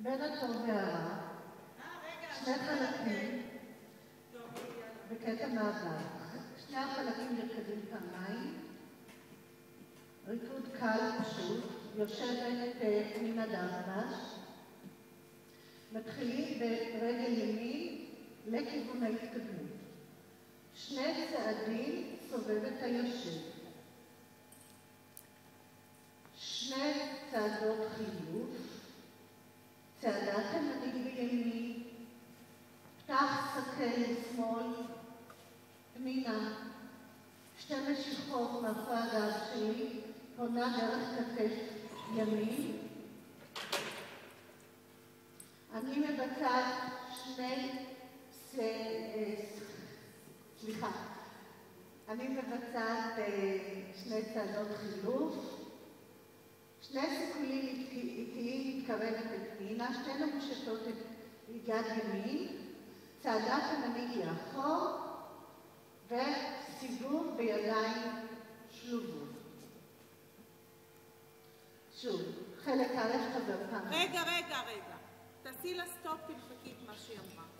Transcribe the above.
בין הטוב והרע, שני חלקים בקטע מעבר. שני החלקים נרקדים פעמיים, ריקוד קל פשוט, יושבת פנינה דרבש, מתחילים ברגל ימין לכיוון ההתקדמות. שני צעדים סובבת היושב. שני צעדות חילוף, צעדת תימנית בימין, פתח סקל לשמאל, פנינה, שתי משיכות מאחורי הגב שלי, פונה דרך כתף ימין. אני מבצעת שני צעדות חילוף, שני סיכולים איטיים מתקרבת לפנינה, שתי מושטות את יד ימין, צעדה תימנית לאחור וסיבוב בידיים שלובות. שוב, חלק א' חזר פעם. רגע. תעשי לה סטופ, תלחקי את מה שהיא אמרה.